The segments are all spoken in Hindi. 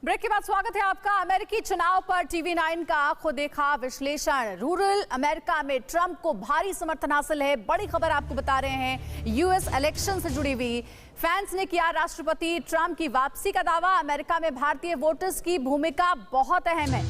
ब्रेक के बाद स्वागत है आपका। अमेरिकी चुनाव पर टीवी 9 का आंखों देखा विश्लेषण। रूरल अमेरिका में ट्रंप को भारी समर्थन हासिल है। बड़ी खबर आपको बता रहे हैं यूएस इलेक्शन से जुड़ी हुई। फैंस ने किया राष्ट्रपति ट्रंप की वापसी का दावा। अमेरिका में भारतीय वोटर्स की भूमिका बहुत अहम है,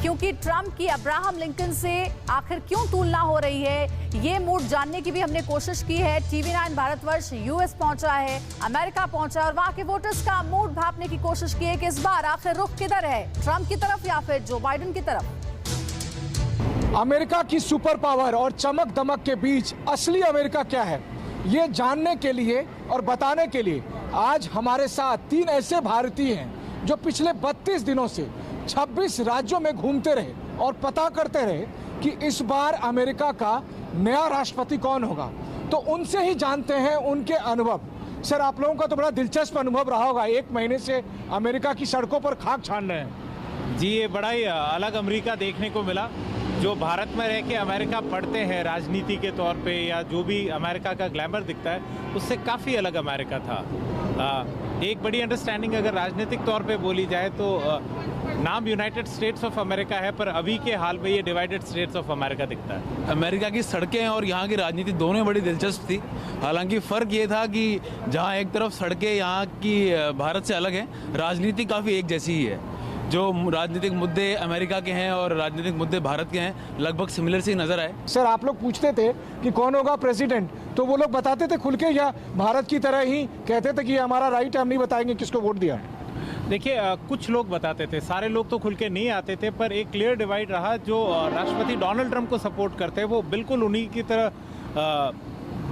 क्योंकि ट्रंप की अब्राहम लिंकन से आखिर क्यों तुलना हो रही है, ये मूड जानने की भी हमने कोशिश की है। टीवी 9 भारतवर्ष यूएस पहुंचा है, अमेरिका पहुंचा और वहां के वोटर्स का मूड भांपने की कोशिश की है कि इस बार आखिर रुख किधर है, ट्रंप की तरफ या फिर जो बाइडेन की तरफ। अमेरिका की सुपर पावर और चमक दमक के बीच असली अमेरिका क्या है, ये जानने के लिए और बताने के लिए आज हमारे साथ 3 ऐसे भारतीय हैं जो पिछले 32 दिनों से 26 राज्यों में घूमते रहे और पता करते रहे कि इस बार अमेरिका का नया राष्ट्रपति कौन होगा। तो उनसे ही जानते हैं उनके अनुभव। सर, आप लोगों का तो बड़ा दिलचस्प अनुभव रहा होगा, 1 महीने से अमेरिका की सड़कों पर खाक छान रहे हैं। जी, ये बड़ा ही अलग अमेरिका देखने को मिला। जो भारत में रह के अमेरिका पढ़ते हैं राजनीति के तौर पे, या जो भी अमेरिका का ग्लैमर दिखता है, उससे काफ़ी अलग अमेरिका था। एक बड़ी अंडरस्टैंडिंग अगर राजनीतिक तौर पे बोली जाए तो नाम यूनाइटेड स्टेट्स ऑफ अमेरिका है, पर अभी के हाल में ये डिवाइडेड स्टेट्स ऑफ अमेरिका दिखता है। अमेरिका की सड़कें और यहाँ की राजनीति दोनों बड़ी दिलचस्प थी। हालांकि फ़र्क ये था कि जहाँ एक तरफ सड़कें यहाँ की भारत से अलग हैं, राजनीति काफ़ी एक जैसी ही है। जो राजनीतिक मुद्दे अमेरिका के हैं और राजनीतिक मुद्दे भारत के हैं, लगभग सिमिलर से नजर आए। सर, आप लोग पूछते थे कि कौन होगा प्रेसिडेंट, तो वो लोग बताते थे खुल के या भारत की तरह ही कहते थे कि हमारा राइट है, हम नहीं बताएंगे किसको वोट दिया? देखिए, कुछ लोग बताते थे, सारे लोग तो खुल के नहीं आते थे, पर एक क्लियर डिवाइड रहा। जो राष्ट्रपति डोनाल्ड ट्रंप को सपोर्ट करते हैं वो बिल्कुल उन्हीं की तरह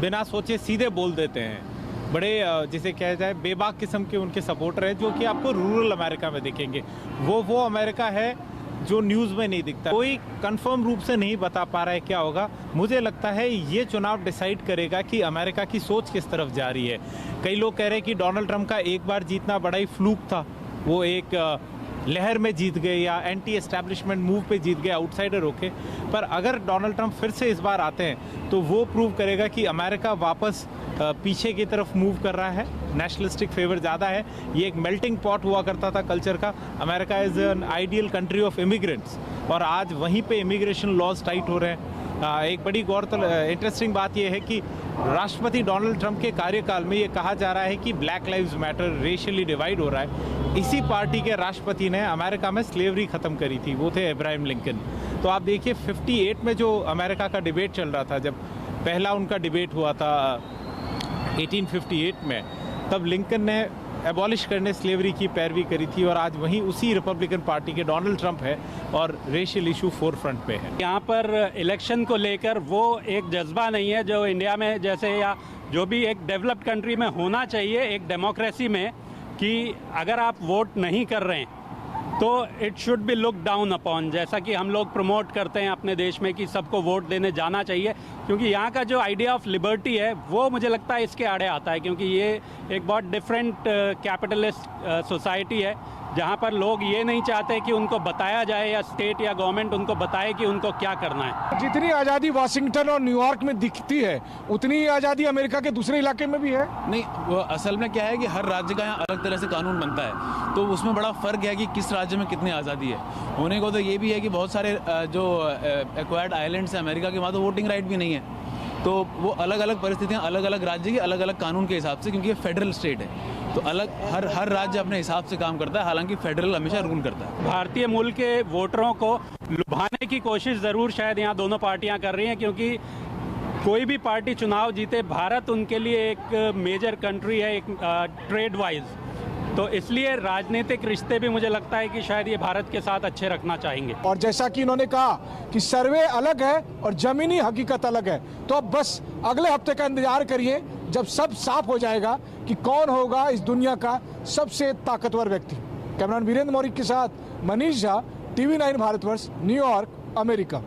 बिना सोचे सीधे बोल देते हैं। बड़े जिसे कहा जाए बेबाक किस्म के उनके सपोर्टर हैं, जो कि आपको रूरल अमेरिका में दिखेंगे। वो अमेरिका है जो न्यूज़ में नहीं दिखता। कोई कंफर्म रूप से नहीं बता पा रहा है क्या होगा। मुझे लगता है ये चुनाव डिसाइड करेगा कि अमेरिका की सोच किस तरफ जा रही है। कई लोग कह रहे हैं कि डोनाल्ड ट्रंप का एक बार जीतना बड़ा ही फ्लूक था, वो एक लहर में जीत गए या एंटी एस्टैब्लिशमेंट मूव पे जीत गए, आउटसाइडर होके। पर अगर डोनाल्ड ट्रंप फिर से इस बार आते हैं तो वो प्रूव करेगा कि अमेरिका वापस पीछे की तरफ मूव कर रहा है, नेशनलिस्टिक फेवर ज़्यादा है। ये एक मेल्टिंग पॉट हुआ करता था कल्चर का। America is an ideal country of immigrants, और आज वहीं पे इमिग्रेशन लॉज टाइट हो रहे हैं। एक बड़ी इंटरेस्टिंग बात यह है कि राष्ट्रपति डोनाल्ड ट्रंप के कार्यकाल में ये कहा जा रहा है कि black lives matter, racially divide हो रहा है। इसी पार्टी के राष्ट्रपति ने अमेरिका में स्लेवरी ख़त्म करी थी, वो थे अब्राहम लिंकन। तो आप देखिए 58 में जो अमेरिका का डिबेट चल रहा था, जब पहला उनका डिबेट हुआ था 1858 में, तब लिंकन ने एबॉलिश करने स्लेवरी की पैरवी करी थी, और आज वहीं उसी रिपब्लिकन पार्टी के डोनाल्ड ट्रंप है और रेशियल इशू फोर फ्रंट पे है। यहाँ पर इलेक्शन को लेकर वो एक जज्बा नहीं है जो इंडिया में जैसे या जो भी एक डेवलप्ड कंट्री में होना चाहिए, एक डेमोक्रेसी में, कि अगर आप वोट नहीं कर रहे हैं तो it should be look down upon, जैसा कि हम लोग प्रमोट करते हैं अपने देश में कि सबको वोट देने जाना चाहिए। क्योंकि यहाँ का जो आइडिया ऑफ लिबर्टी है वो मुझे लगता है इसके आड़े आता है, क्योंकि ये एक बहुत डिफरेंट कैपिटलिस्ट सोसाइटी है, जहाँ पर लोग ये नहीं चाहते कि उनको बताया जाए या स्टेट या गवर्नमेंट उनको बताए कि उनको क्या करना है। जितनी आज़ादी वाशिंगटन और न्यूयॉर्क में दिखती है, उतनी ही आज़ादी अमेरिका के दूसरे इलाके में भी है। नहीं, वो असल में क्या है कि हर राज्य का यहाँ अलग तरह से कानून बनता है, तो उसमें बड़ा फ़र्क है कि किस राज्य में कितनी आज़ादी है। होने को तो ये भी है कि बहुत सारे जो एक्वायर्ड आइलैंड्स हैं अमेरिका के, वहाँ तो वोटिंग राइट भी नहीं है। तो वो अलग अलग परिस्थितियाँ, अलग अलग राज्य की अलग अलग कानून के हिसाब से, क्योंकि ये फेडरल स्टेट है, तो अलग हर राज्य अपने हिसाब से काम करता है। हालांकि फेडरल हमेशा रूल करता है। भारतीय मूल के वोटरों को लुभाने की कोशिश ज़रूर शायद यहाँ दोनों पार्टियाँ कर रही हैं, क्योंकि कोई भी पार्टी चुनाव जीते, भारत उनके लिए एक मेजर कंट्री है, एक ट्रेड वाइज, तो इसलिए राजनीतिक रिश्ते भी मुझे लगता है कि शायद ये भारत के साथ अच्छे रखना चाहेंगे। और जैसा कि इन्होंने कहा कि सर्वे अलग है और जमीनी हकीकत अलग है, तो अब बस अगले हफ्ते का इंतजार करिए, जब सब साफ हो जाएगा कि कौन होगा इस दुनिया का सबसे ताकतवर व्यक्ति। कैमरामैन वीरेंद्र मौर्य के साथ Manish Jha, TV 9 Bharatvarsh, New York, America.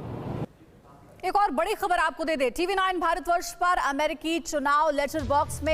एक और बड़ी खबर आपको दे दे, टीवी 9 भारतवर्ष पर अमेरिकी चुनाव लेटर बॉक्स में